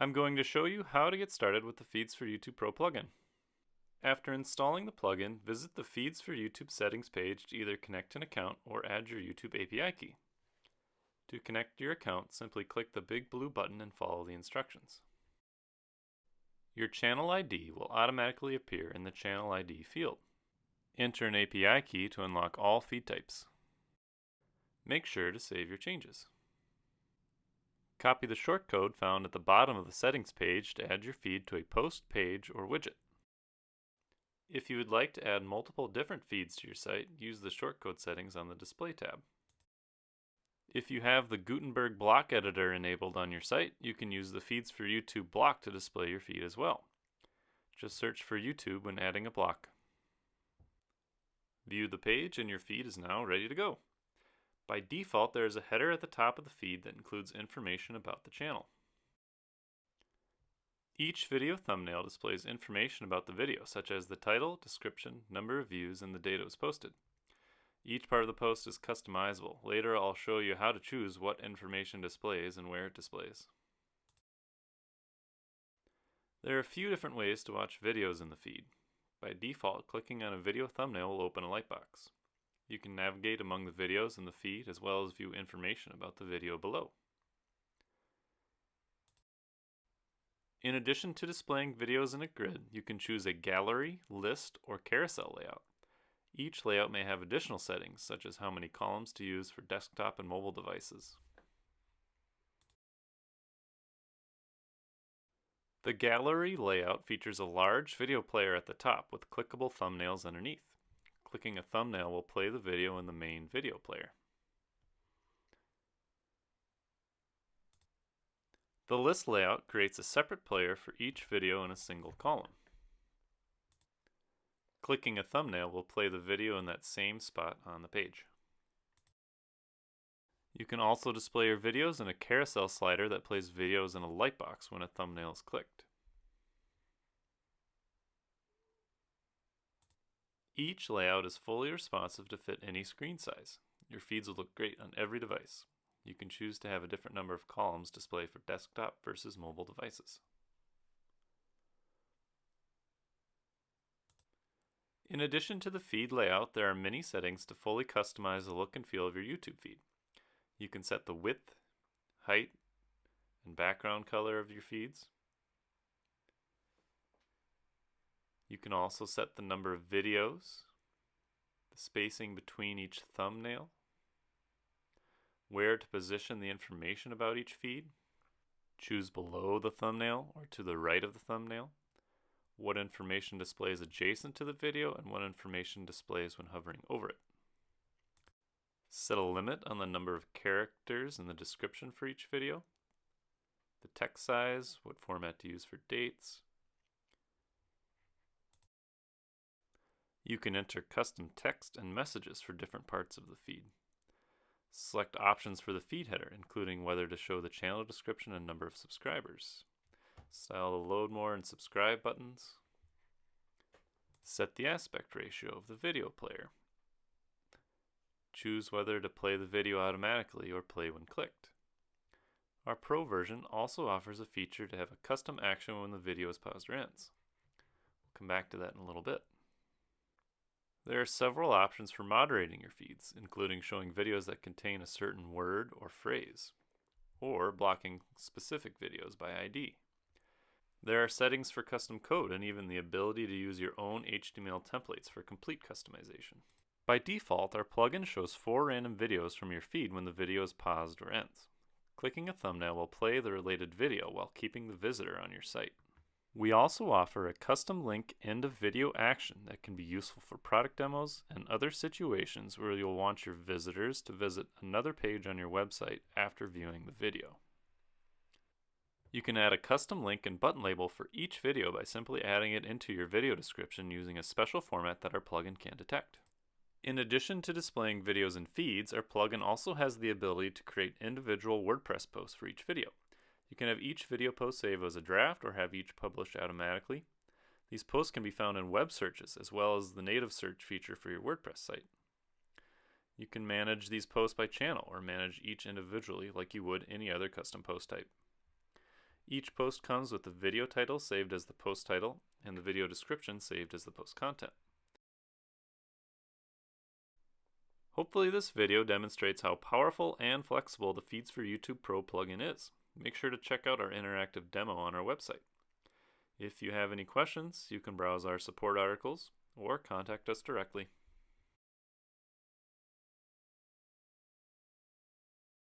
I'm going to show you how to get started with the Feeds for YouTube Pro plugin. After installing the plugin, visit the Feeds for YouTube settings page to either connect an account or add your YouTube API key. To connect your account, simply click the big blue button and follow the instructions. Your channel ID will automatically appear in the channel ID field. Enter an API key to unlock all feed types. Make sure to save your changes. Copy the shortcode found at the bottom of the settings page to add your feed to a post, page, or widget. If you would like to add multiple different feeds to your site, use the shortcode settings on the Display tab. If you have the Gutenberg block editor enabled on your site, you can use the Feeds for YouTube block to display your feed as well. Just search for YouTube when adding a block. View the page and your feed is now ready to go. By default, there is a header at the top of the feed that includes information about the channel. Each video thumbnail displays information about the video, such as the title, description, number of views, and the date it was posted. Each part of the post is customizable. Later, I'll show you how to choose what information displays and where it displays. There are a few different ways to watch videos in the feed. By default, clicking on a video thumbnail will open a lightbox. You can navigate among the videos in the feed as well as view information about the video below. In addition to displaying videos in a grid, you can choose a gallery, list, or carousel layout. Each layout may have additional settings, such as how many columns to use for desktop and mobile devices. The gallery layout features a large video player at the top with clickable thumbnails underneath. Clicking a thumbnail will play the video in the main video player. The list layout creates a separate player for each video in a single column. Clicking a thumbnail will play the video in that same spot on the page. You can also display your videos in a carousel slider that plays videos in a lightbox when a thumbnail is clicked. Each layout is fully responsive to fit any screen size. Your feeds will look great on every device. You can choose to have a different number of columns display for desktop versus mobile devices. In addition to the feed layout, there are many settings to fully customize the look and feel of your YouTube feed. You can set the width, height, and background color of your feeds. You can also set the number of videos, the spacing between each thumbnail, where to position the information about each feed, choose below the thumbnail or to the right of the thumbnail, what information displays adjacent to the video and what information displays when hovering over it. Set a limit on the number of characters in the description for each video, the text size, what format to use for dates. You can enter custom text and messages for different parts of the feed. Select options for the feed header, including whether to show the channel description and number of subscribers. Style the load more and subscribe buttons. Set the aspect ratio of the video player. Choose whether to play the video automatically or play when clicked. Our Pro version also offers a feature to have a custom action when the video is paused or ends. We'll come back to that in a little bit. There are several options for moderating your feeds, including showing videos that contain a certain word or phrase, or blocking specific videos by ID. There are settings for custom code and even the ability to use your own HTML templates for complete customization. By default, our plugin shows 4 random videos from your feed when the video is paused or ends. Clicking a thumbnail will play the related video while keeping the visitor on your site. We also offer a custom link end of video action that can be useful for product demos and other situations where you'll want your visitors to visit another page on your website after viewing the video. You can add a custom link and button label for each video by simply adding it into your video description using a special format that our plugin can detect. In addition to displaying videos and feeds, our plugin also has the ability to create individual WordPress posts for each video. You can have each video post save as a draft or have each published automatically. These posts can be found in web searches as well as the native search feature for your WordPress site. You can manage these posts by channel or manage each individually like you would any other custom post type. Each post comes with the video title saved as the post title and the video description saved as the post content. Hopefully this video demonstrates how powerful and flexible the Feeds for YouTube Pro plugin is. Make sure to check out our interactive demo on our website. If you have any questions, you can browse our support articles or contact us directly.